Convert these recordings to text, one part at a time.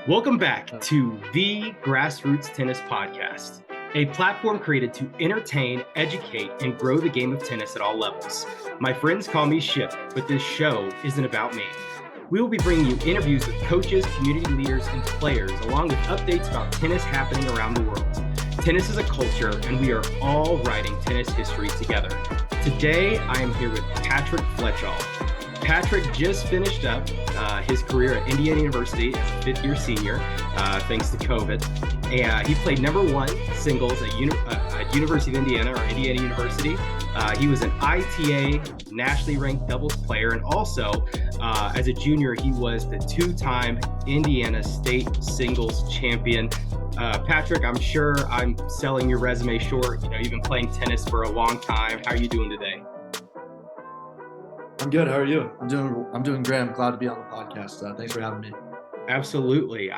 Welcome back to the Grassroots Tennis Podcast, a platform created to entertain, educate, and grow the game of tennis at all levels. My friends call me Ship, but this show isn't about me. We will be bringing you interviews with coaches, community leaders, and players, along with updates about tennis happening around the world. Tennis is a culture, and we are all writing tennis history together. Today, I am here with Patrick Fletchall. Patrick just finished up his career at Indiana University as a fifth-year senior, thanks to COVID. And he played number one singles at University of Indiana, or Indiana University. He was an ITA nationally ranked doubles player, and also as a junior, he was the two-time Indiana State singles champion. Patrick, I'm sure I'm selling your resume short. You know, you've been playing tennis for a long time. How are you doing today? I'm good. How are you? I'm doing great. I'm glad to be on the podcast. Thanks for having me. Absolutely.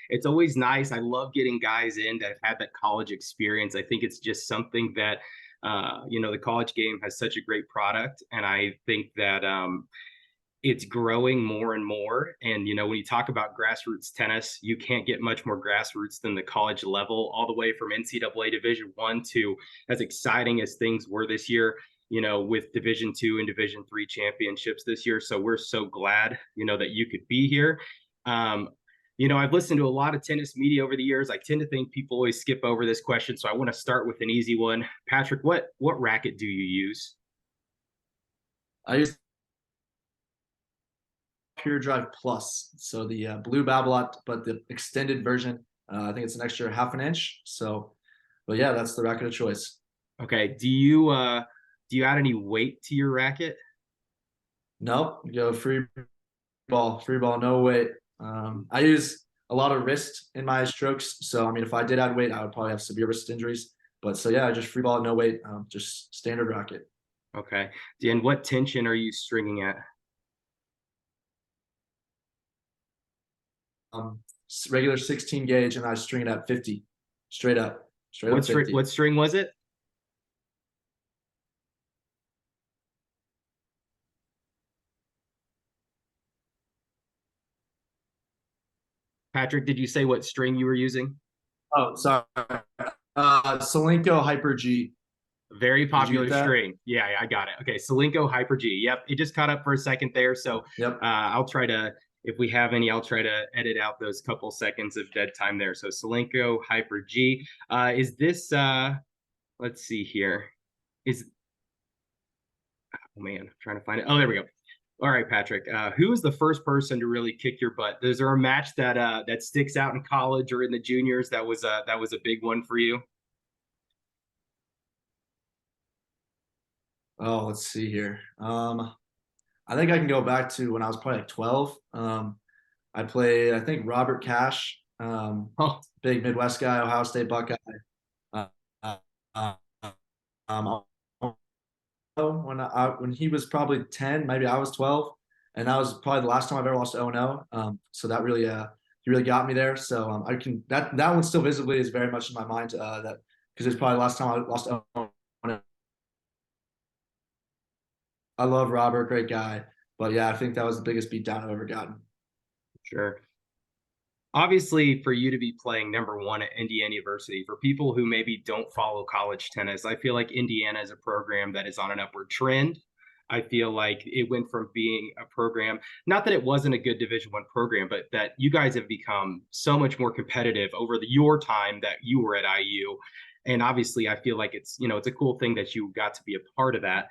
It's always nice. I love getting guys in that have had that college experience. I think it's just something that, the college game has such a great product. And I think that it's growing more and more. And, when you talk about grassroots tennis, you can't get much more grassroots than the college level, all the way from NCAA Division I to as exciting as things were this year, with Division II and Division III championships this year. So we're so glad, that you could be here. I've listened to a lot of tennis media over the years. I tend to think people always skip over this question. So I want to start with an easy one. Patrick, what racket do you use? I use Pure Drive Plus. So the blue Babolat, but the extended version. I think it's an extra half an inch. But yeah, that's the racket of choice. Okay. Do you add any weight to your racket? Nope. Go free ball, no weight. I use a lot of wrist in my strokes. So, if I did add weight, I would probably have severe wrist injuries. But so, yeah, just free ball, no weight, just standard racket. Okay. And what tension are you stringing at? Regular 16 gauge, and I string it at 50, straight up. What string was it? Patrick, did you say what string you were using? Oh, sorry. Solinco Hyper G. Very popular string. Yeah, I got it. Okay, Solinco Hyper G. Yep, it just caught up for a second there. So yep. I'll try to, if we have any, I'll try to edit out those couple seconds of dead time there. So Solinco Hyper G. Is this, let's see here. Oh man, I'm trying to find it. Oh, there we go. All right, Patrick. Who was the first person to really kick your butt? Is there a match that sticks out in college or in the juniors that was a big one for you? Oh, let's see here. I think I can go back to when I was probably like 12. I played, I think, Robert Cash, big Midwest guy, Ohio State Buckeye. When he was probably 10, maybe I was 12, and that was probably the last time I've ever lost to 0-0. So that really, he really got me there. So that one still visibly is very much in my mind. That because it's probably the last time I lost to 0-0. I love Robert, great guy, but yeah, I think that was the biggest beatdown I've ever gotten. Sure. Obviously, for you to be playing number one at Indiana University, for people who maybe don't follow college tennis, I feel like Indiana is a program that is on an upward trend. I feel like it went from being a program, not that it wasn't a good Division I program, but that you guys have become so much more competitive over your time that you were at IU. And obviously, I feel like it's a cool thing that you got to be a part of that.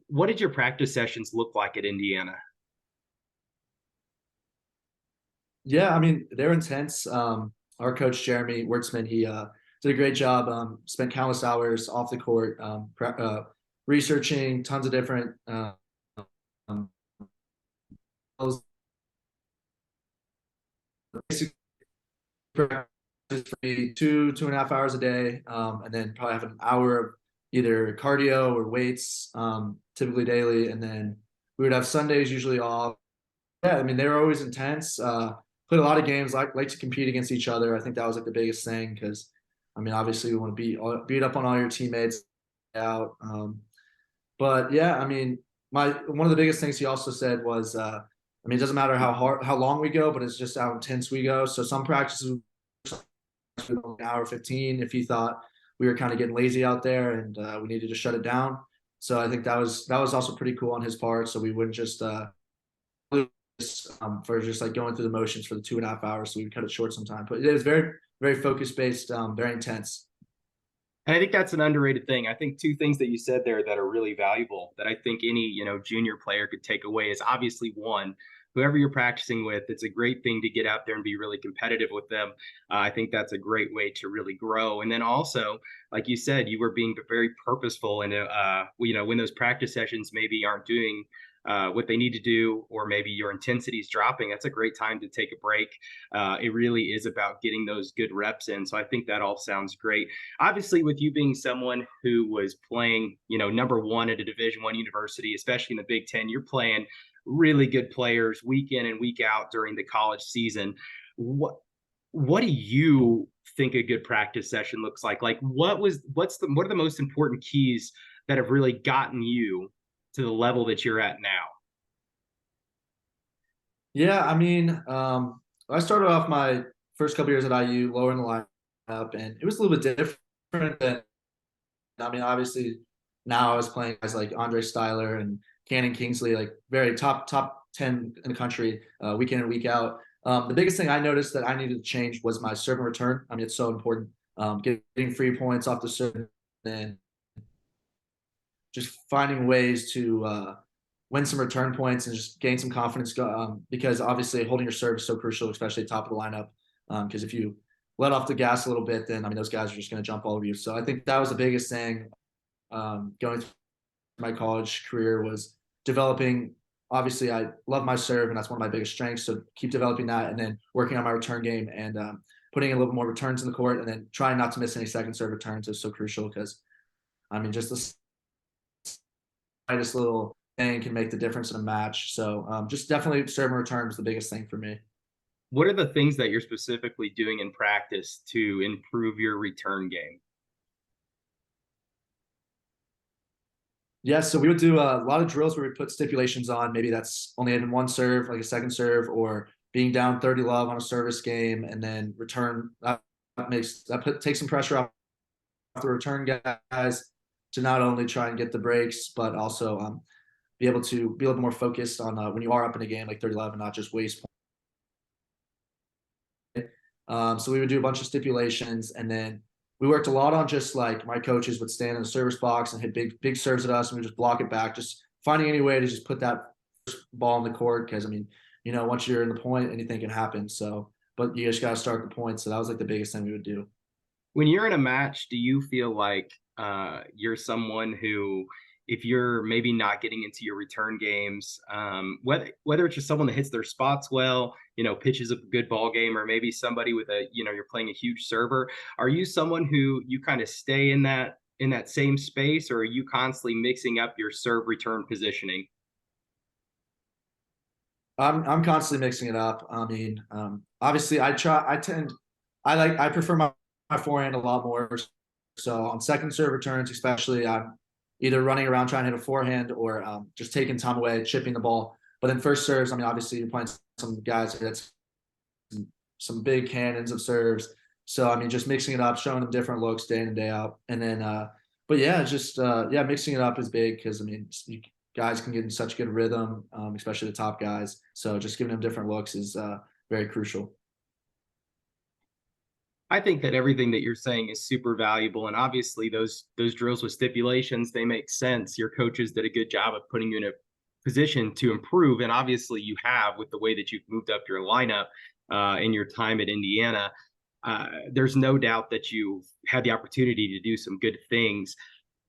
What did your practice sessions look like at Indiana? Yeah, they're intense. Our coach, Jeremy Wertzman, he did a great job, spent countless hours off the court, researching tons of different basic practice for me, 2.5 hours a day, and then probably have an hour of either cardio or weights, typically daily, and then we would have Sundays usually off. Yeah, they were always intense. Played a lot of games, like to compete against each other. I think that was like the biggest thing because, obviously you want to beat up on all your teammates out. But yeah, one of the biggest things he also said was I mean, it doesn't matter how long we go, but it's just how intense we go. So some practices an hour 15 if he thought we were kind of getting lazy out there and we needed to shut it down. So I think that was also pretty cool on his part. So we wouldn't just for just like going through the motions for the 2.5 hours. So we cut it short sometime. But it was very, very focus based, very intense. And I think that's an underrated thing. I think two things that you said there that are really valuable that I think any, junior player could take away is obviously one, whoever you're practicing with, it's a great thing to get out there and be really competitive with them. I think that's a great way to really grow. And then also, like you said, you were being very purposeful and, when those practice sessions maybe aren't doing what they need to do, or maybe your intensity is dropping, that's a great time to take a break. It really is about getting those good reps in. So I think that all sounds great. Obviously, with you being someone who was playing, number one at a Division I university, especially in the Big Ten, you're playing really good players week in and week out during the college season. What do you think a good practice session looks like? Like what are the most important keys that have really gotten you to the level that you're at now? Yeah, I mean, I started off my first couple years at IU lower in the lineup, and it was a little bit different than. I mean, obviously, now I was playing guys like Andre Styler and Cannon Kingsley, like very top 10 in the country, week in and week out. The biggest thing I noticed that I needed to change was my serve and return. I mean, it's so important. Getting free points off the serve and just finding ways to win some return points and just gain some confidence. Because obviously holding your serve is so crucial, especially at top of the lineup. Because if you let off the gas a little bit, then I mean those guys are just going to jump all over you. So I think that was the biggest thing going through my college career was developing. Obviously, I love my serve, and that's one of my biggest strengths. So keep developing that, and then working on my return game and putting a little bit more returns in the court, and then trying not to miss any second serve returns is so crucial because I mean just the slightest little thing can make the difference in a match. So just definitely serve and return was the biggest thing for me. What are the things that you're specifically doing in practice to improve your return game? Yeah, so we would do a lot of drills where we put stipulations on. Maybe that's only having one serve, like a second serve, or being down 30 love on a service game, and then return. Takes some pressure off the return guys to not only try and get the breaks, but also be able to be a little more focused on when you are up in a game like 30 love and not just waste. So we would do a bunch of stipulations, and then we worked a lot on just like my coaches would stand in the service box and hit big serves at us, and we just block it back, just finding any way to just put that ball in the court. Because I mean, once you're in the point, anything can happen. So, but you just got to start the point. So that was like the biggest thing we would do. When you're in a match, do you feel like you're someone who, if you're maybe not getting into your return games, whether it's just someone that hits their spots well, pitches a good ball game, or maybe somebody with you're playing a huge server, are you someone who you kind of stay in that same space, or are you constantly mixing up your serve return positioning? I'm constantly mixing it up. I mean, obviously, I prefer my forehand a lot more. So on second serve returns, especially, I'm either running around trying to hit a forehand or just taking time away, chipping the ball. But then first serves, I mean, obviously, you're playing some guys that's some big cannons of serves. So I mean, just mixing it up, showing them different looks day in and day out, and then, but yeah, just mixing it up is big because I mean, guys can get in such good rhythm, especially the top guys. So just giving them different looks is very crucial. I think that everything that you're saying is super valuable, and obviously those drills with stipulations, they make sense. Your coaches did a good job of putting you in a position to improve, and obviously you have with the way that you've moved up your lineup in your time at Indiana. There's no doubt that you've had the opportunity to do some good things.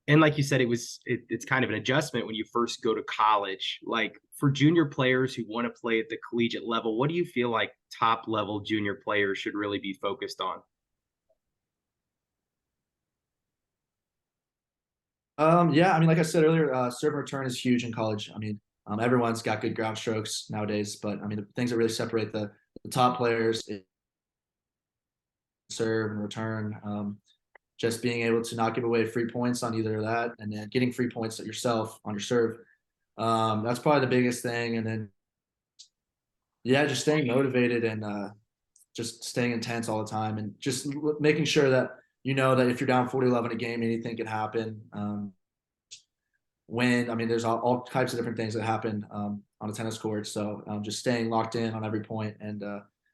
And like you said, it's kind of an adjustment when you first go to college. Like for junior players who want to play at the collegiate level, what do you feel like top level junior players should really be focused on? Yeah, I mean, like I said earlier, serve and return is huge in college. I mean, everyone's got good ground strokes nowadays, but I mean, the things that really separate the top players is serve and return. Just being able to not give away free points on either of that, and then getting free points yourself on your serve. That's probably the biggest thing. And then yeah, just staying motivated and just staying intense all the time, and just making sure that you know that if you're down 40-11 a game, anything can happen. When I mean, there's all types of different things that happen on a tennis court. So just staying locked in on every point, and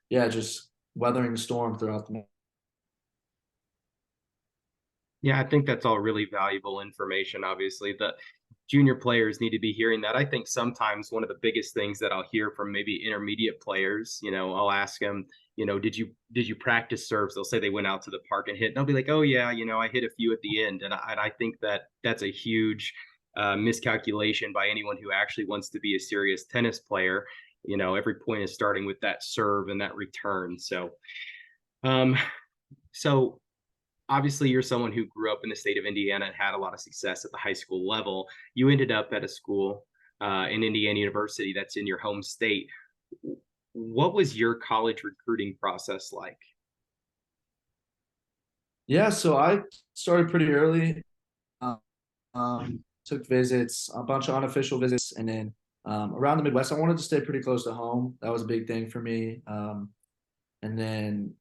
yeah, just weathering the storm throughout the. Yeah, I think that's all really valuable information. Obviously, the junior players need to be hearing that. I think sometimes one of the biggest things that I'll hear from maybe intermediate players, I'll ask them, did you practice serves? They'll say they went out to the park and hit. And they'll be like, oh yeah, I hit a few at the end, and I think that that's a huge miscalculation by anyone who actually wants to be a serious tennis player. Every point is starting with that serve and that return. Um, so obviously you're someone who grew up in the state of Indiana and had a lot of success at the high school level. You ended up at a school in Indiana University that's in your home state. What was your college recruiting process like? Yeah, so I started pretty early. Um, Took visits, a bunch of unofficial visits, and then around the Midwest, I wanted to stay pretty close to home. That was a big thing for me. And then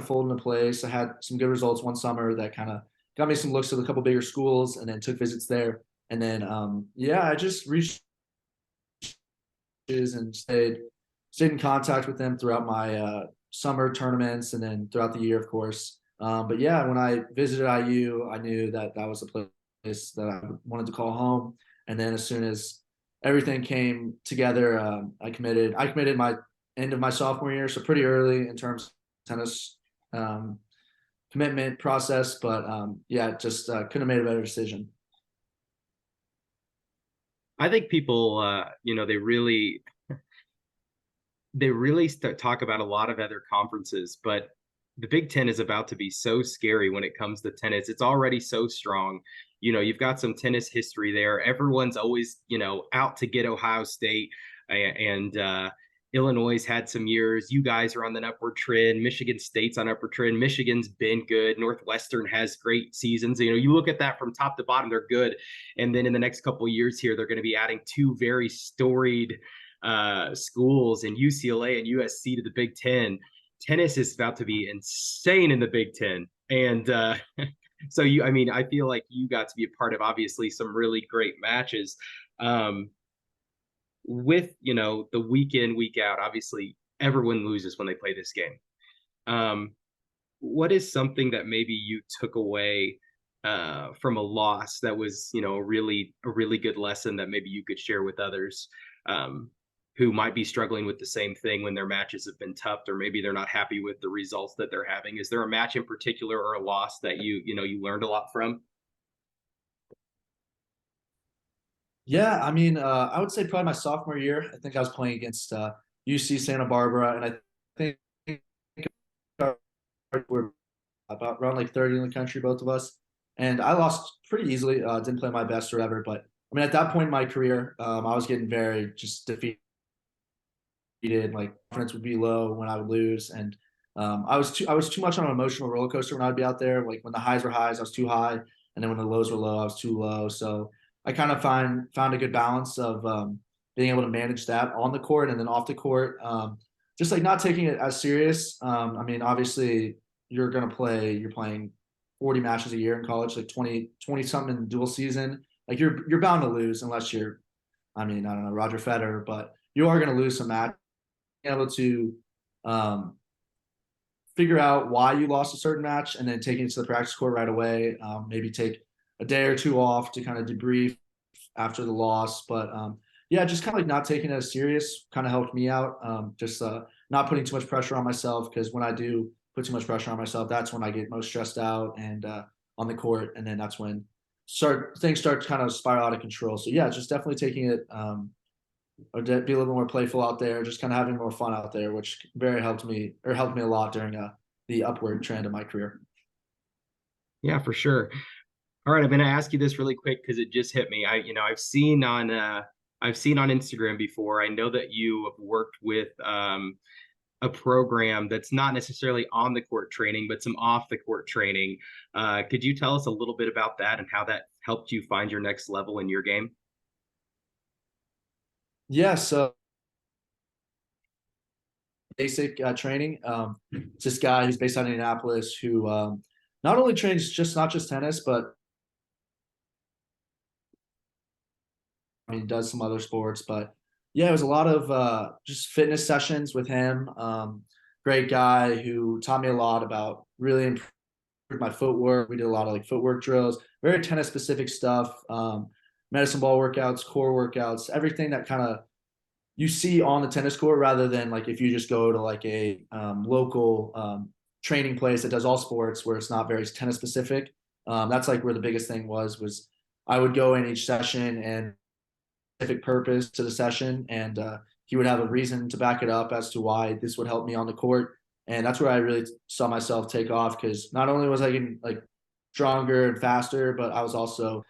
fold into place. I had some good results one summer that kind of got me some looks at a couple bigger schools, and then took visits there. And then yeah, I just reached and stayed in contact with them throughout my summer tournaments and then throughout the year, of course. But yeah, when I visited IU, I knew that that was a place that I wanted to call home. And then as soon as everything came together, I committed. I committed my end of my sophomore year, so pretty early in terms of tennis um, commitment process. But yeah, just couldn't have made a better decision. I think people, they really talk about a lot of other conferences, but the Big Ten is about to be so scary when it comes to tennis. It's already so strong. You've got some tennis history there. Everyone's always, out to get Ohio State, and Illinois had some years. You guys are on the upward trend. Michigan State's on upward trend. Michigan's been good. Northwestern has great seasons. You look at that from top to bottom, they're good. And then in the next couple of years here, they're going to be adding two very storied schools in UCLA and USC to the Big Ten. Tennis is about to be insane in the Big Ten. And so I feel like you got to be a part of obviously some really great matches. With, the week in, week out, obviously everyone loses when they play this game. What is something that maybe you took away from a loss that was, a really good lesson that maybe you could share with others who might be struggling with the same thing when their matches have been tough, or maybe they're not happy with the results that they're having? Is there a match in particular or a loss that you learned a lot from? Yeah, I mean, I would say probably my sophomore year. I think I was playing against UC Santa Barbara, and I think we're about around like 30 in the country, both of us. And I lost pretty easily. Didn't play my best or whatever, but I mean, at that point in my career, I was getting very just defeated. Like confidence would be low when I would lose, and I was too much on an emotional roller coaster when I'd be out there. Like when the highs were highs, I was too high, and then when the lows were low, I was too low. So I kind of found a good balance of being able to manage that on the court and then off the court. Just like not taking it as serious. I mean, obviously you're playing 40 matches a year in college, like 20 something in dual season. Like you're bound to lose unless you're, I mean, I don't know, Roger Federer, but you are going to lose some match. Able to um, figure out why you lost a certain match and then taking it to the practice court right away. Maybe take a day or two off to kind of debrief after the loss. But yeah, just kind of like not taking it as serious kind of helped me out. Just not putting too much pressure on myself, because when I do put too much pressure on myself, that's when I get most stressed out and on the court, and then that's when things start to kind of spiral out of control. So yeah, just definitely taking it or be a little bit more playful out there, just kind of having more fun out there, which very helped me a lot during the upward trend of my career. Yeah, for sure. All right, I'm going to ask you this really quick because it just hit me. I've seen on Instagram before. I know that you have worked with a program that's not necessarily on the court training, but some off the court training. Could you tell us a little bit about that and how that helped you find your next level in your game? Yeah, so basic training. It's this guy who's based out of Indianapolis who not only trains not just tennis, but I mean, he does some other sports. But yeah, it was a lot of just fitness sessions with him. Great guy who taught me a lot about really improving my footwork. We did a lot of like footwork drills, very tennis specific stuff, medicine ball workouts, core workouts, everything that kind of you see on the tennis court rather than like if you just go to like a local training place that does all sports where it's not very tennis specific. That's like where the biggest thing was I would go in each session and specific purpose to the session, and he would have a reason to back it up as to why this would help me on the court. And that's where I really saw myself take off because not only was I getting like stronger and faster, but I was also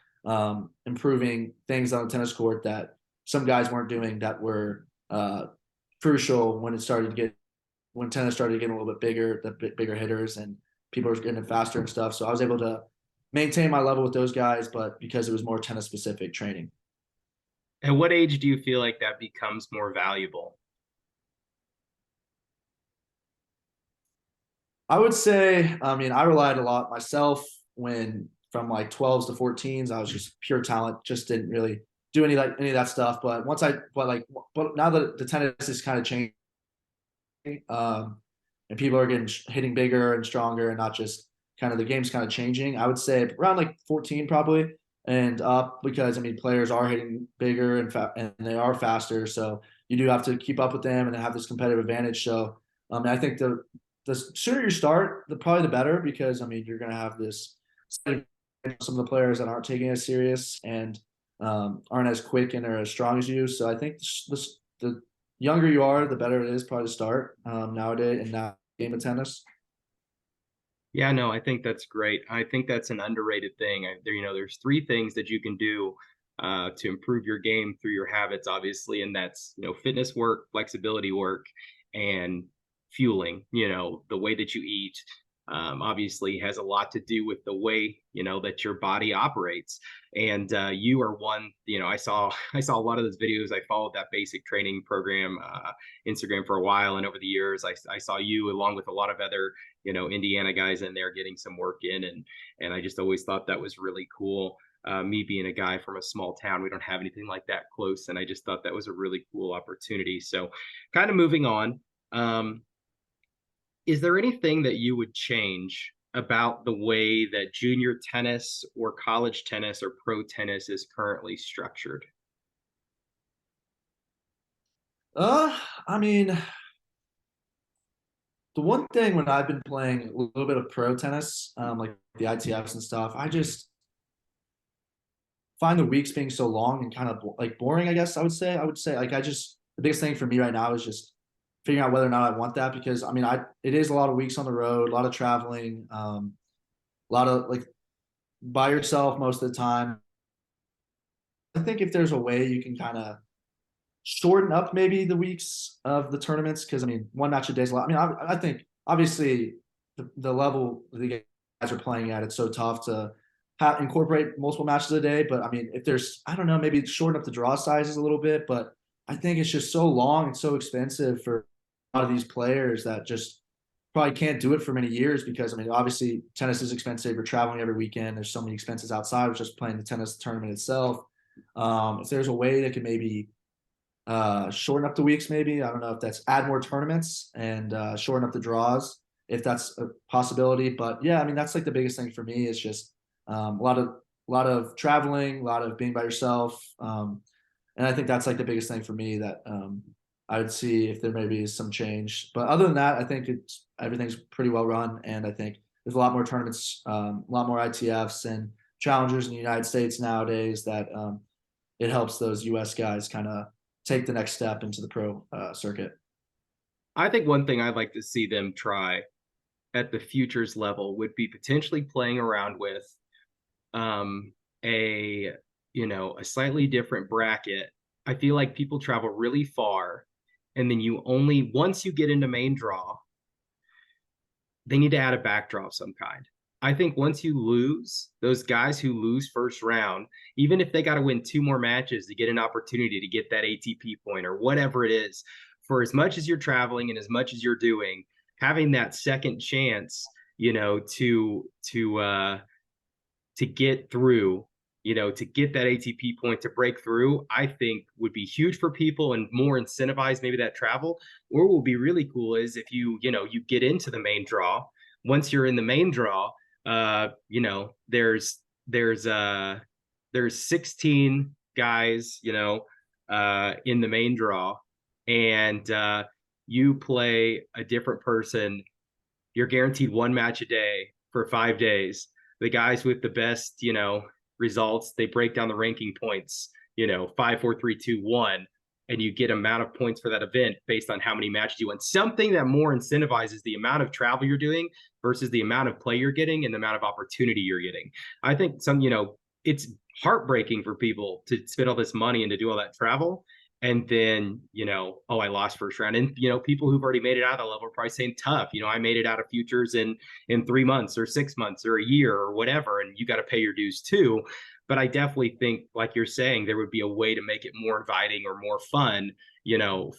improving things on the tennis court that some guys weren't doing that were crucial when tennis started getting a little bit bigger, the bigger hitters and people were getting faster and stuff. So I was able to maintain my level with those guys, but because it was more tennis specific training. At what age do you feel like that becomes more valuable? I would say, I mean, I relied a lot myself when from like 12s to 14s, I was just pure talent, just didn't really do any of that stuff. But but now that the tennis is kind of changing, and people are hitting bigger and stronger and not just kind of the game's kind of changing. I would say around like 14 probably and up because I mean players are hitting bigger and they are faster, so you do have to keep up with them and have this competitive advantage. So I think the sooner you start, probably the better because I mean you're going to have this some of the players that aren't taking it as serious and aren't as quick and are as strong as you. So I think the younger you are, the better it is probably to start nowadays in that game of tennis. Yeah, no, I think that's great. I think that's an underrated thing. There's three things that you can do to improve your game through your habits, obviously, and that's fitness work, flexibility work, and fueling. The way that you eat, obviously has a lot to do with the way that your body operates. And you are one. I saw a lot of those videos. I followed that basic training program Instagram for a while, and over the years, I saw you along with a lot of other Indiana guys in there getting some work in, and I just always thought that was really cool. Me being a guy from a small town, we don't have anything like that close, and I just thought that was a really cool opportunity. So, kind of moving on. Is there anything that you would change about the way that junior tennis or college tennis or pro tennis is currently structured? I mean, the one thing when I've been playing a little bit of pro tennis, like the ITFs and stuff, I just find the weeks being so long and kind of like boring. I guess I would say like the biggest thing for me right now is just figuring out whether or not I want that because I mean it is a lot of weeks on the road, a lot of traveling, a lot of like by yourself most of the time. I think if there's a way you can kind of shorten up maybe the weeks of the tournaments because I mean one match a day is a lot. I mean I think obviously the level the guys are playing at it's so tough to incorporate multiple matches a day. But I mean if there's I don't know maybe shorten up the draw sizes a little bit. But I think it's just so long and so expensive for a lot of these players that just probably can't do it for many years because I mean obviously tennis is expensive. You're traveling every weekend. There's so many expenses outside of just playing the tennis tournament itself. If there's a way that could maybe shorten up the weeks maybe I don't know if that's add more tournaments and shorten up the draws if that's a possibility. But yeah I mean that's like the biggest thing for me is just a lot of traveling, a lot of being by yourself, and I think that's like the biggest thing for me that I would see if there maybe is some change. But other than that I think everything's pretty well run and I think there's a lot more tournaments, a lot more ITFs and challengers in the United States nowadays that it helps those US guys kind of take the next step into the pro circuit. I think one thing I'd like to see them try at the futures level would be potentially playing around with um, a a slightly different bracket. I feel like people travel really far, and then you only once you get into main draw, they need to add a backdraw of some kind. I think once you lose, those guys who lose first round, even if they got to win two more matches to get an opportunity to get that ATP point or whatever it is for as much as you're traveling and as much as you're doing, having that second chance, to get through, to get that ATP point to break through, I think would be huge for people and more incentivize maybe that travel. Or what will be really cool is if you get into the main draw. Once you're in the main draw, there's 16 guys, in the main draw, and you play a different person. You're guaranteed one match a day for 5 days. The guys with the best, results, they break down the ranking points, 5, 4, 3, 2, 1, and you get amount of points for that event based on how many matches you win. Something that more incentivizes the amount of travel you're doing versus the amount of play you're getting and the amount of opportunity you're getting. I think it's heartbreaking for people to spend all this money and to do all that travel. And then, oh, I lost first round. And, people who've already made it out of the level are probably saying tough. I made it out of futures in 3 months or 6 months or a year or whatever, and you got to pay your dues too. But I definitely think, like you're saying, there would be a way to make it more inviting or more fun,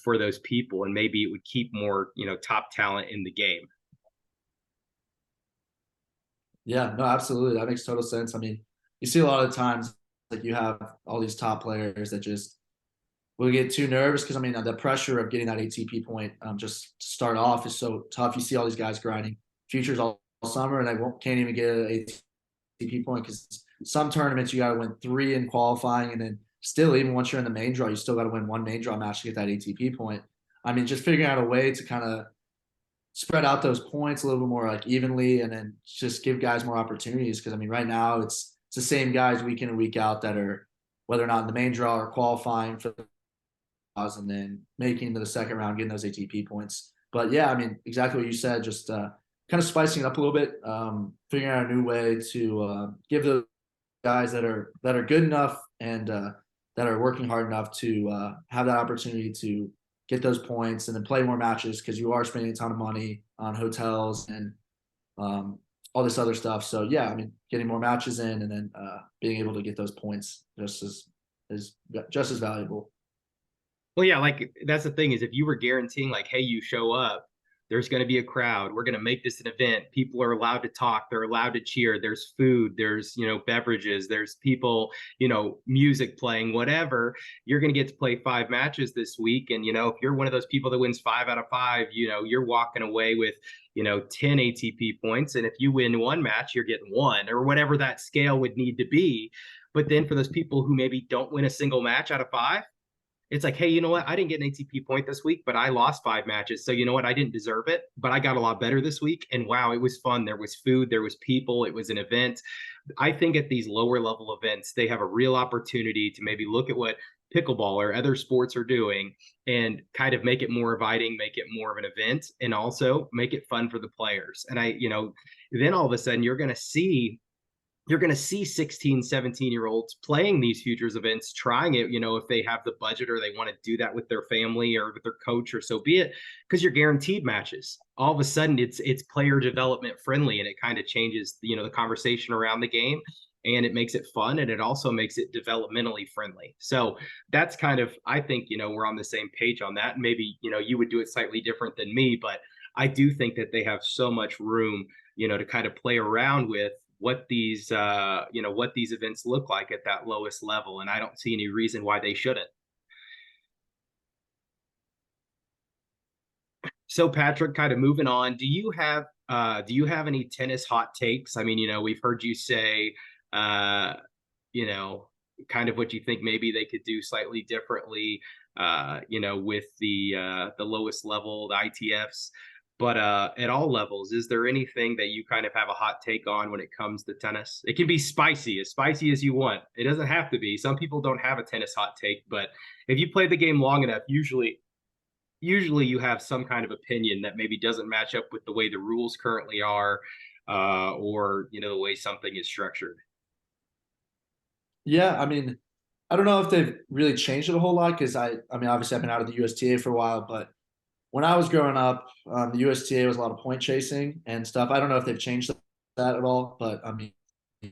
for those people. And maybe it would keep more, top talent in the game. Yeah, no, absolutely. That makes total sense. I mean, you see a lot of times like you have all these top players that just will get too nervous because I mean the pressure of getting that ATP point just to start off is so tough. You see all these guys grinding futures all summer and they can't even get an ATP point because some tournaments you got to win 3 in qualifying and then still even once you're in the main draw you still got to win 1 main draw match to get that ATP point. I mean just figuring out a way to kind of spread out those points a little bit more like evenly and then just give guys more opportunities because I mean right now it's the same guys week in and week out that are whether or not in the main draw or qualifying for and then making to the second round, getting those ATP points. But yeah, I mean, exactly what you said, just kind of spicing it up a little bit, figuring out a new way to give the guys that are good enough and that are working hard enough to have that opportunity to get those points and then play more matches because you are spending a ton of money on hotels and all this other stuff. So yeah, I mean, getting more matches in and then being able to get those points just as valuable. Well, yeah, like that's the thing is if you were guaranteeing like, hey, you show up, there's going to be a crowd. We're going to make this an event. People are allowed to talk. They're allowed to cheer. There's food. There's, beverages. There's people, music playing, whatever. You're going to get to play 5 matches this week. And, if you're one of those people that wins 5 out of 5, you're walking away with, 10 ATP points. And if you win 1 match, you're getting 1 or whatever that scale would need to be. But then for those people who maybe don't win a single match out of 5, it's like, hey, you know what? I didn't get an ATP point this week, but I lost 5 matches. So you know what? I didn't deserve it, but I got a lot better this week. And wow, it was fun. There was food, there was people, it was an event. I think at these lower level events, they have a real opportunity to maybe look at what pickleball or other sports are doing and kind of make it more inviting, make it more of an event, and also make it fun for the players. And then all of a sudden you're going to see 16, 17-year-olds playing these futures events, trying it, if they have the budget or they want to do that with their family or with their coach or so be it, because you're guaranteed matches. All of a sudden it's player development friendly and it kind of changes, the conversation around the game and it makes it fun and it also makes it developmentally friendly. So that's kind of, I think, we're on the same page on that. Maybe, you would do it slightly different than me, but I do think that they have so much room, to kind of play around with what these events look like at that lowest level, and I don't see any reason why they shouldn't. So Patrick, kind of moving on, do you have any tennis hot takes? I mean, we've heard you say you know kind of what you think maybe they could do slightly differently, with the lowest level, the ITFs. But at all levels, is there anything that you kind of have a hot take on when it comes to tennis? It can be as spicy as you want. It doesn't have to be. Some people don't have a tennis hot take, but if you play the game long enough, usually you have some kind of opinion that maybe doesn't match up with the way the rules currently are, or the way something is structured. Yeah, I mean, I don't know if they've really changed it a whole lot because I mean, obviously I've been out of the USTA for a while, but when I was growing up, the USTA was a lot of point chasing and stuff. I don't know if they've changed that at all, but I mean, you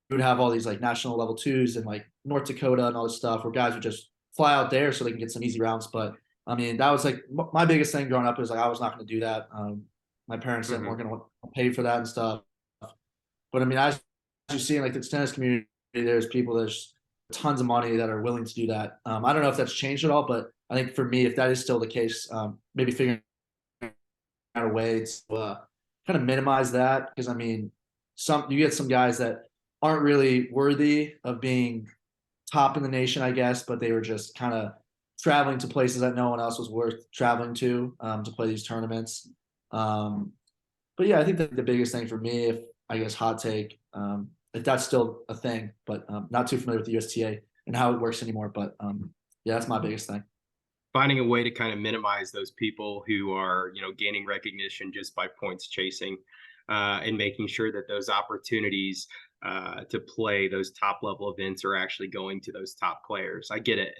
would have all these like national level 2s and like North Dakota and all this stuff where guys would just fly out there so they can get some easy rounds. But I mean, that was like my biggest thing growing up is like I was not going to do that. My parents weren't Hmm. going to pay for that and stuff. But I mean, as you see in like the tennis community, there's tons of money that are willing to do that. I don't know if that's changed at all, but I think for me, if that is still the case, maybe figuring out a way to kind of minimize that, because I mean, you get some guys that aren't really worthy of being top in the nation, I guess, but they were just kind of traveling to places that no one else was worth traveling to play these tournaments. Um, but yeah, I think that the biggest thing for me, if I guess hot take, if that's still a thing, but not too familiar with the USTA and how it works anymore. But yeah, that's my biggest thing. Finding a way to kind of minimize those people who are, gaining recognition just by points chasing, and making sure that those opportunities to play those top level events are actually going to those top players. I get it.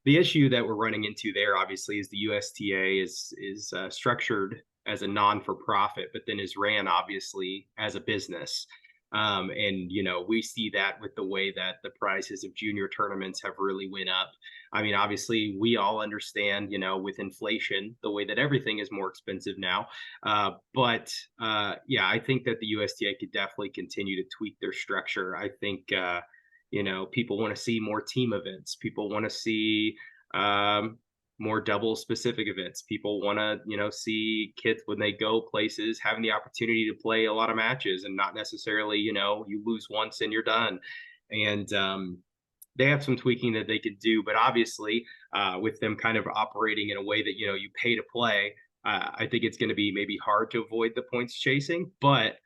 The issue that we're running into there, obviously, is the USTA is structured as a non for profit, but then is ran obviously as a business. And we see that with the way that the prices of junior tournaments have really went up. I mean, obviously, we all understand, with inflation, the way that everything is more expensive now. But yeah, I think that the USTA could definitely continue to tweak their structure. I think, people want to see more team events. People want to see um, more double specific events. People want to, see kids when they go places having the opportunity to play a lot of matches and not necessarily, you lose once and you're done. And they have some tweaking that they could do, but obviously, with them kind of operating in a way that you pay to play, I think it's going to be maybe hard to avoid the points chasing. But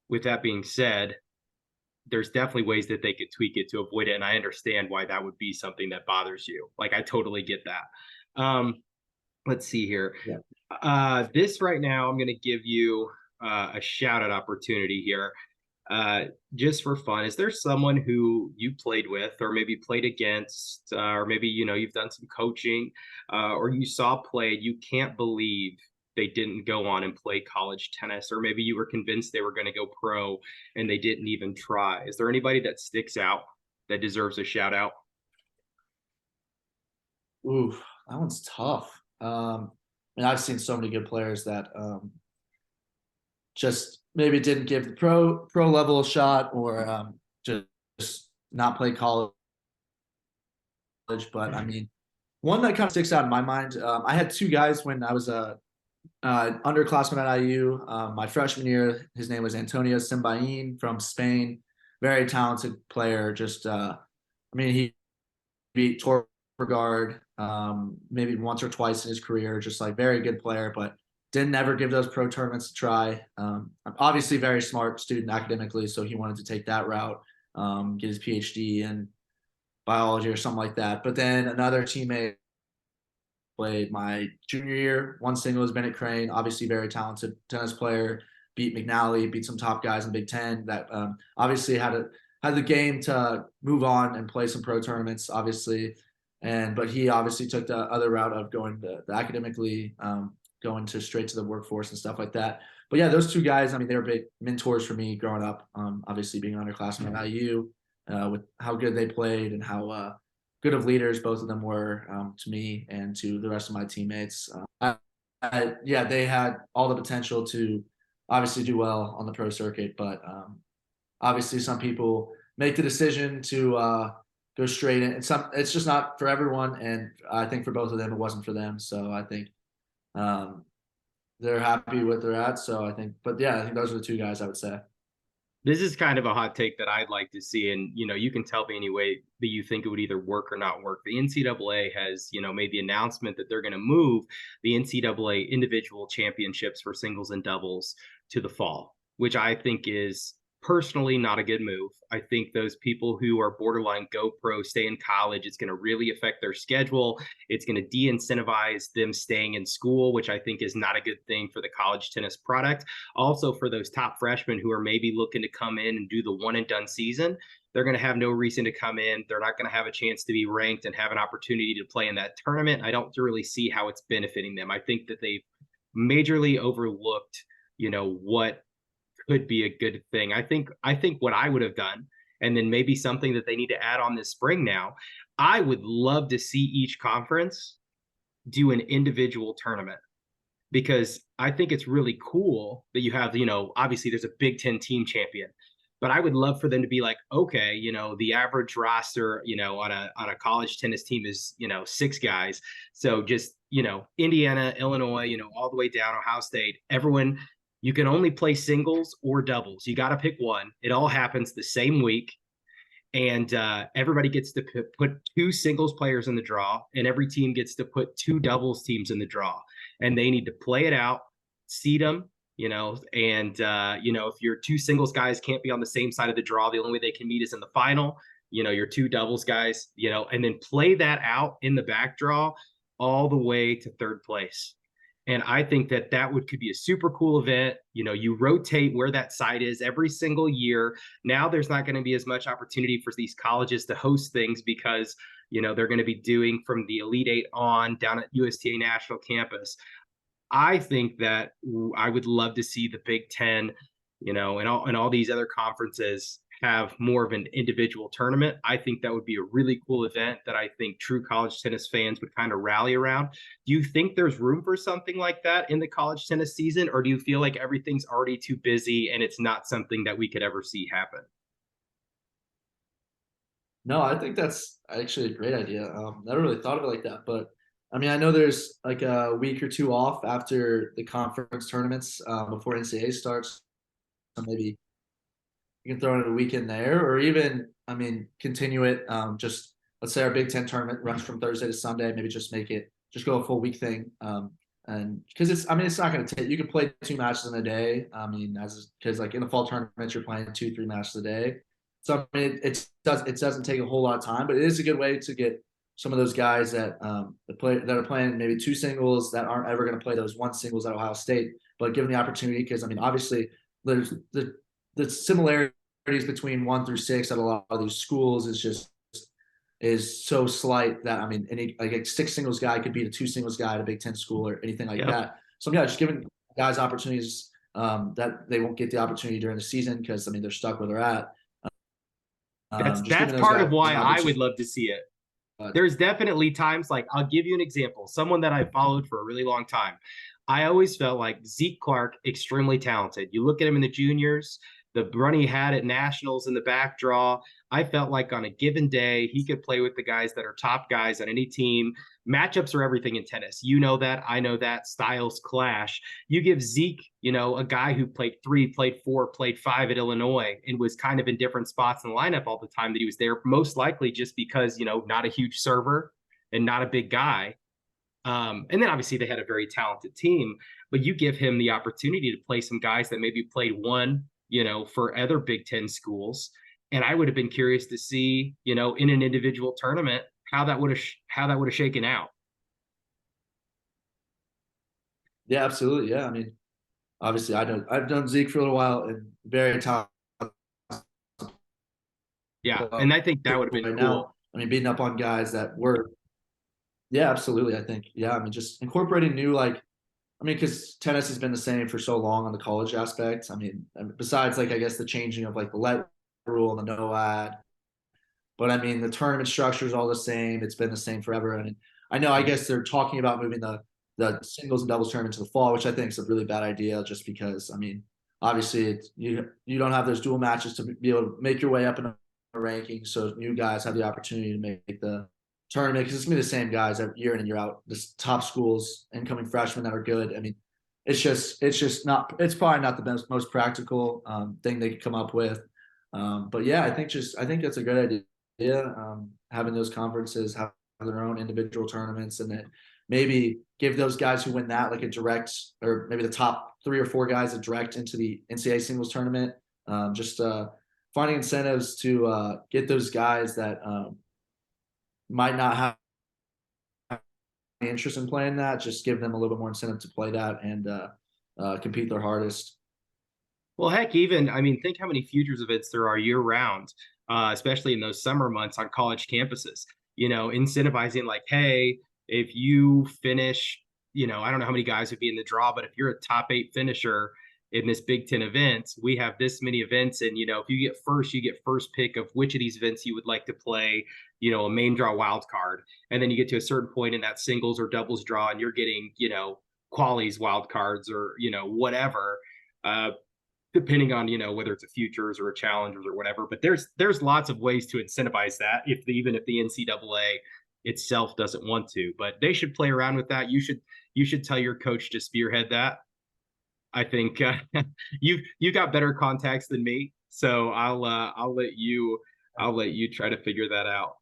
with that being said, there's definitely ways that they could tweak it to avoid it, and I understand why that would be something that bothers you. Like I totally get that. Let's see here. Yeah. This right now, I'm going to give you a shout out opportunity here, uh, just for fun. Is there someone who you played with, or maybe played against, or maybe you've done some coaching, or you saw played? You can't believe they didn't go on and play college tennis, or maybe you were convinced they were going to go pro and they didn't even try. Is there anybody that sticks out that deserves a shout out? Ooh, that one's tough. And I've seen so many good players that just maybe didn't give the pro level a shot, or just not play college. But I mean, one that kind of sticks out in my mind. I had two guys when I was a underclassman at IU. My freshman year, his name was Antonio Simbain from Spain. Very talented player. Just, I mean, he beat Torgard maybe once or twice in his career. Just like very good player, but didn't ever give those pro tournaments a try. Obviously, very smart student academically, so he wanted to take that route, get his PhD in biology or something like that. But then another teammate played my junior year, won singles, Bennett Crane, obviously very talented tennis player, beat McNally, beat some top guys in Big Ten that obviously had the game to move on and play some pro tournaments, obviously. But he obviously took the other route of going the academically, going to straight to the workforce and stuff like that. But yeah, those two guys, I mean, they were big mentors for me growing up. Obviously being an underclassman at IU, with how good they played and how good of leaders both of them were, to me and to the rest of my teammates. Yeah, they had all the potential to obviously do well on the pro circuit, but obviously some people make the decision to go straight in. It's just not for everyone, and I think for both of them it wasn't for them. So I think um, they're happy with where they're at. So I think, but yeah, I think those are the two guys I would say. This is kind of a hot take that I'd like to see, and you can tell me any way that you think it would either work or not work. The NCAA has, made the announcement that they're going to move the NCAA individual championships for singles and doubles to the fall, which I think is personally not a good move. I think those people who are borderline go pro stay in college. It's going to really affect their schedule. It's going to de-incentivize them staying in school, which I think is not a good thing for the college tennis product. Also, for those top freshmen who are maybe looking to come in and do the one and done season, they're going to have no reason to come in. They're not going to have a chance to be ranked and have an opportunity to play in that tournament. I don't really see how it's benefiting them. I think that they've majorly overlooked, what could be a good thing. I think what I would have done, and then maybe something that they need to add on this spring now, I would love to see each conference do an individual tournament, because I think it's really cool that you have, obviously there's a Big Ten team champion, but I would love for them to be like, okay, the average roster, on a college tennis team is, 6 guys. So just, Indiana, Illinois, all the way down Ohio State, everyone, you can only play singles or doubles. You got to pick one. It all happens the same week. And everybody gets to put 2 singles players in the draw, and every team gets to put 2 doubles teams in the draw, and they need to play it out, seed them, and if your 2 singles guys can't be on the same side of the draw, the only way they can meet is in the final. Your 2 doubles guys, and then play that out in the back draw all the way to third place. And I think that could be a super cool event. You rotate where that site is every single year. Now there's not going to be as much opportunity for these colleges to host things because, they're going to be doing from the Elite Eight on down at USTA National Campus. I think that I would love to see the Big Ten, and all these other conferences have more of an individual tournament. I think that would be a really cool event that I think true college tennis fans would kind of rally around. Do you think there's room for something like that in the college tennis season, or do you feel like everything's already too busy and it's not something that we could ever see happen? No, I think that's actually a great idea. Never really thought of it like that, but I mean, I know there's like a week or two off after the conference tournaments before NCAA starts. So maybe you can throw in a weekend there, or even, I mean, continue it. Just let's say our Big Ten tournament runs from Thursday to Sunday. Maybe just go a full week thing. And because it's not going to take. You can play 2 matches in a day. I mean, because like in the fall tournaments, you're playing 2, 3 matches a day. So I mean, it doesn't take a whole lot of time, but it is a good way to get some of those guys that are playing maybe 2 singles that aren't ever going to play those 1 singles at Ohio State, but give them the opportunity because I mean, obviously there's the similarities between 1 through 6 at a lot of these schools is so slight that I mean, any like a 6 singles guy could beat a 2 singles guy at a Big Ten school or anything like that. So yeah, just giving guys opportunities that they won't get the opportunity during the season because I mean they're stuck where they're at. That's part of why I would love to see it. There's definitely times, like I'll give you an example. Someone that I followed for a really long time. I always felt like Zeke Clark, extremely talented. You look at him in the juniors, the run he had at nationals in the back draw. I felt like on a given day, he could play with the guys that are top guys on any team. Matchups are everything in tennis. You know that. I know that. Styles clash. You give Zeke, a guy who played 3, played 4, played 5 at Illinois and was kind of in different spots in the lineup all the time that he was there, most likely just because, not a huge server and not a big guy. And then obviously they had a very talented team, but you give him the opportunity to play some guys that maybe played one, for other Big Ten schools. And I would have been curious to see, in an individual tournament, how that would have shaken out. Yeah, absolutely. Yeah. I mean, obviously I've known Zeke for a little while and very talented. Yeah. And I think that would have been right cool. Now, I mean, beating up on guys that were, yeah, absolutely. I think, yeah, I mean, just incorporating new, like, I mean, because tennis has been the same for so long on the college aspect. I mean, besides, like, I guess the changing of like the let rule and the no ad, but I mean, the tournament structure is all the same. It's been the same forever. And I know, I guess they're talking about moving the singles and doubles tournament to the fall, which I think is a really bad idea. Just because, I mean, obviously, you don't have those dual matches to be able to make your way up in a ranking, so new guys have the opportunity to make the tournament because it's gonna be the same guys every year in and year out. The top schools, incoming freshmen that are good. I mean, it's probably not the most practical thing they could come up with. But yeah, I think that's a good idea. Having those conferences have their own individual tournaments, and then maybe give those guys who win that like a direct, or maybe the top 3 or 4 guys a direct into the NCAA singles tournament. Just finding incentives to get those guys that might not have interest in playing that, just give them a little bit more incentive to play that and compete their hardest. Well, heck, even, I mean, think how many futures events there are year round, especially in those summer months on college campuses, incentivizing like, hey, if you finish, I don't know how many guys would be in the draw, but if you're a top 8 finisher in this Big Ten event, we have this many events. And, if you get first, you get first pick of which of these events you would like to play, a main draw wild card, and then you get to a certain point in that singles or doubles draw, and you're getting qualies wild cards or whatever. Depending on whether it's a futures or a challengers or whatever. But there's lots of ways to incentivize that, even if the NCAA itself doesn't want to. But they should play around with that. You should tell your coach to spearhead that. I think you got better contacts than me, so I'll let you try to figure that out.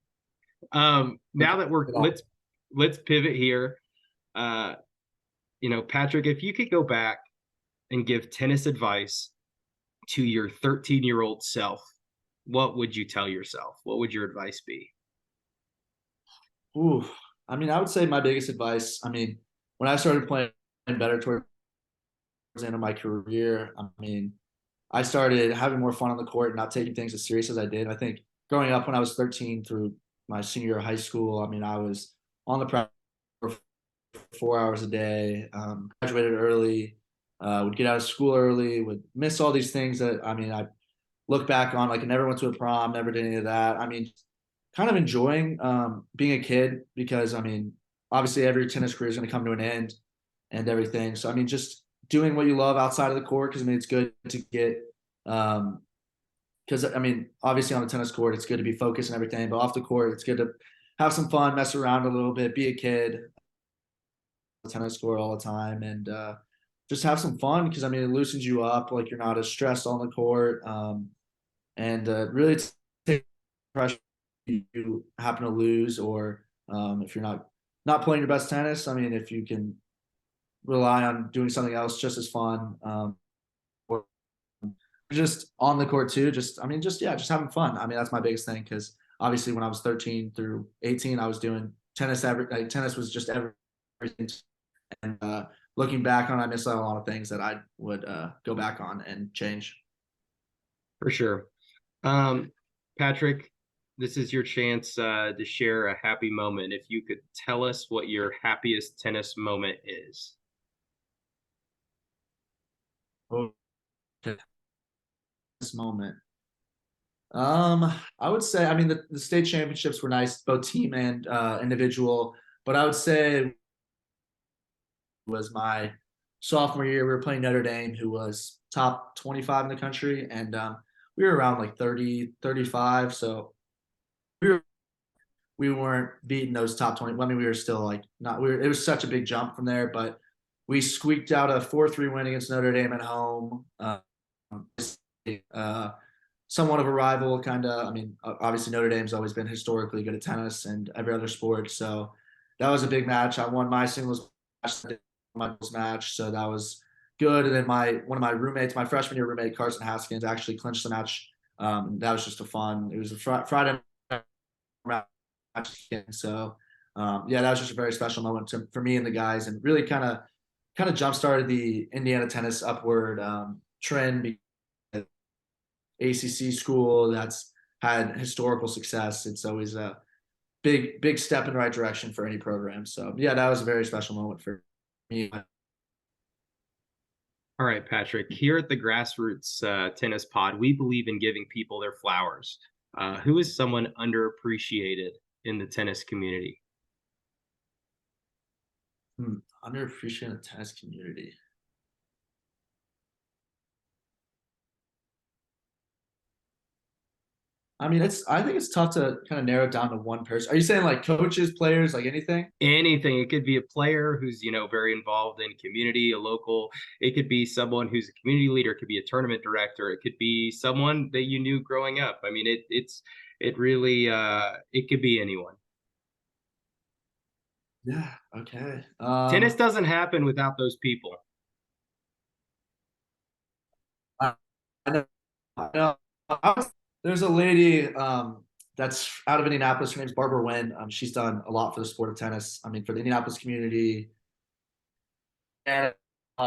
Now that let's pivot here. Patrick, if you could go back and give tennis advice to your 13-year-old self, what would you tell yourself? What would your advice be? Ooh, I mean, I would say my biggest advice. I mean, when I started playing better towards the end of my career, I mean, I started having more fun on the court and not taking things as serious as I did. I think growing up when I was 13 through my senior year of high school, I mean, I was on the practice for 4 hours a day, graduated early, would get out of school early, would miss all these things that, I mean, I look back on, like I never went to a prom, never did any of that. I mean, kind of enjoying being a kid because, I mean, obviously every tennis career is going to come to an end and everything. So, I mean, just doing what you love outside of the court, because, I mean, it's good to get because, I mean, obviously on the tennis court, it's good to be focused and everything, but off the court, it's good to have some fun, mess around a little bit, be a kid, tennis court all the time, and just have some fun because, I mean, it loosens you up. Like you're not as stressed on the court, and really take pressure if you happen to lose or if you're not playing your best tennis. I mean, if you can rely on doing something else just as fun, or just on the court too. Just I mean, just having fun. I mean, that's my biggest thing because obviously when I was 13 through 18, I was doing tennis. Tennis was just everything. And looking back on, I missed out on a lot of things that I would go back on and change. For sure. Patrick, this is your chance to share a happy moment. If you could tell us what your happiest tennis moment is. Oh, this moment. I would say, I mean, the state championships were nice, both team and individual. But I would say was my sophomore year. We were playing Notre Dame, who was top 25 in the country, and we were around like 30, 35. So we weren't beating those top 20. I mean, we were still like not. It was such a big jump from there, but we squeaked out a 4-3 win against Notre Dame at home. Somewhat of a rival, kind of. I mean, obviously Notre Dame's always been historically good at tennis and every other sport, so that was a big match. I won my singles match, so that was good. And then one of my roommates, my freshman year roommate Carson Haskins, actually clinched the match. That was just a fun. It was a Friday match, so yeah, that was just a very special moment for me and the guys, and really kind of jump started the Indiana tennis upward trend. ACC school that's had historical success. It's always a big step in the right direction for any program. So yeah, that was a very special moment for me. All right, Patrick. Here at the Grassroots Tennis Pod, we believe in giving people their flowers. Who is someone underappreciated in the tennis community? Underappreciated in the tennis community. I mean, I think it's tough to kind of narrow it down to one person. Are you saying like coaches, players, like anything? Anything. It could be a player who's, very involved in community, a local. It could be someone who's a community leader. It could be a tournament director. It could be someone that you knew growing up. I mean, it really it could be anyone. Yeah. Okay. Tennis doesn't happen without those people. I know. I know. There's a lady that's out of Indianapolis. Her name's Barbara Wynn. She's done a lot for the sport of tennis. I mean, for the Indianapolis community and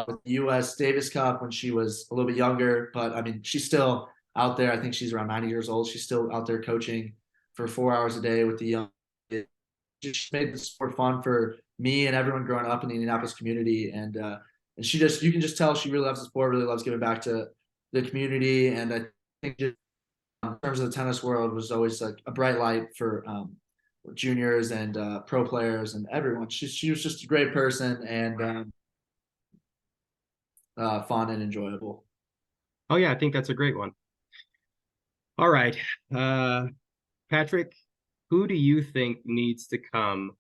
with the U.S. Davis Cup when she was a little bit younger. But I mean, she's still out there. I think she's around 90 years old. She's still out there coaching for 4 hours a day with the young. She made the sport fun for me and everyone growing up in the Indianapolis community. And you can just tell she really loves the sport, really loves giving back to the community. And I think just in terms of the tennis world was always like a bright light for juniors and pro players and everyone. She was just a great person and fun and enjoyable. Oh yeah, I think that's a great one. All right. Patrick, who do you think needs to come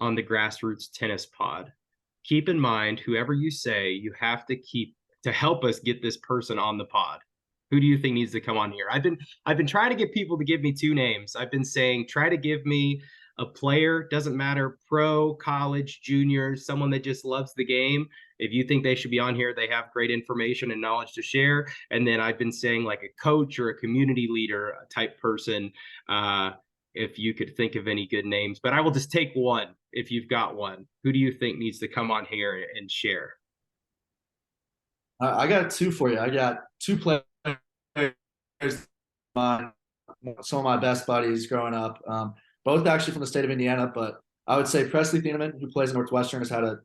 on the Grassroots Tennis Pod? Keep in mind, whoever you say, you have to keep to help us get this person on the pod. Who do you think needs to come on here? I've been trying to get people to give me two names. I've been saying try to give me a player, doesn't matter, pro, college, junior, someone that just loves the game. If you think they should be on here, they have great information and knowledge to share. And then I've been saying like a coach or a community leader type person, if you could think of any good names. But I will just take one if you've got one. Who do you think needs to come on here and share? I got two for you. I got two players, some of my best buddies growing up, both actually from the state of Indiana. But I would say Presley Thieneman, who plays at Northwestern, has had a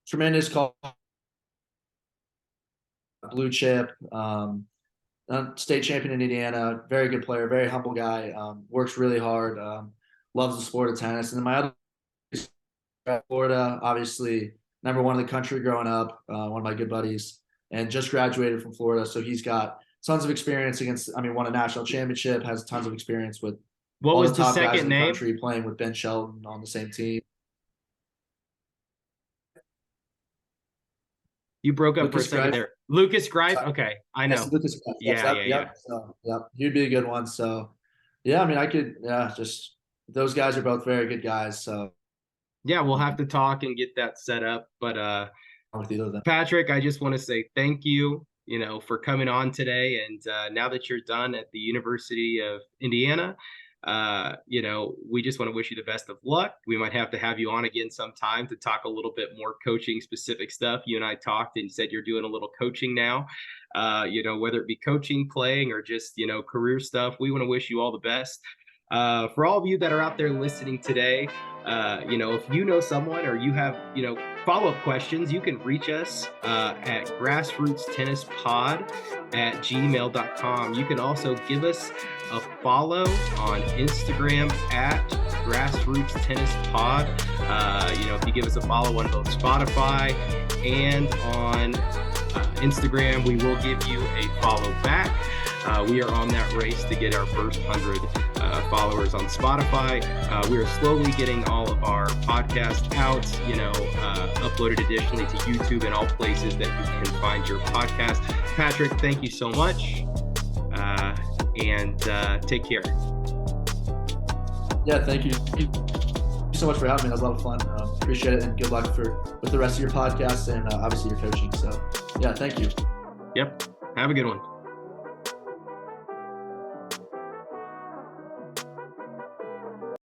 tremendous call, blue chip, state champion in Indiana, very good player, very humble guy, works really hard, loves the sport of tennis. And then my other Florida, obviously #1 in the country growing up, one of my good buddies, and just graduated from Florida. So he's got tons of experience won a national championship, has tons of experience with what all was the top the guys second in the name? country, playing with Ben Shelton on the same team. You broke up for a second there. Lucas Greif? Okay, I know. Yes, Lucas Greif. Yeah. So, he'd be a good one. So, yeah, I mean, I could, just those guys are both very good guys. So, yeah, we'll have to talk and get that set up. But with either of them. Patrick, I just want to say thank you, for coming on today. And now that you're done at the University of Indiana, we just want to wish you the best of luck. We might have to have you on again sometime to talk a little bit more coaching specific stuff. You and I talked and you said you're doing a little coaching now, whether it be coaching, playing, or just, career stuff. We want to wish you all the best. For all of you that are out there listening today, if you know someone or you have, follow-up questions, you can reach us at grassrootstennispod@gmail.com. You can also give us a follow on Instagram at grassrootstennispod. If you give us a follow on both Spotify and on Instagram, we will give you a follow back. We are on that race to get our first 100 followers on Spotify. We are slowly getting all of our podcasts out, uploaded additionally to YouTube and all places that you can find your podcast. Patrick, thank you so much. And take care. Yeah, thank you. Thank you so much for having me. That was a lot of fun. Appreciate it, and good luck with the rest of your podcast and obviously your coaching. So, yeah, thank you. Yep. Have a good one.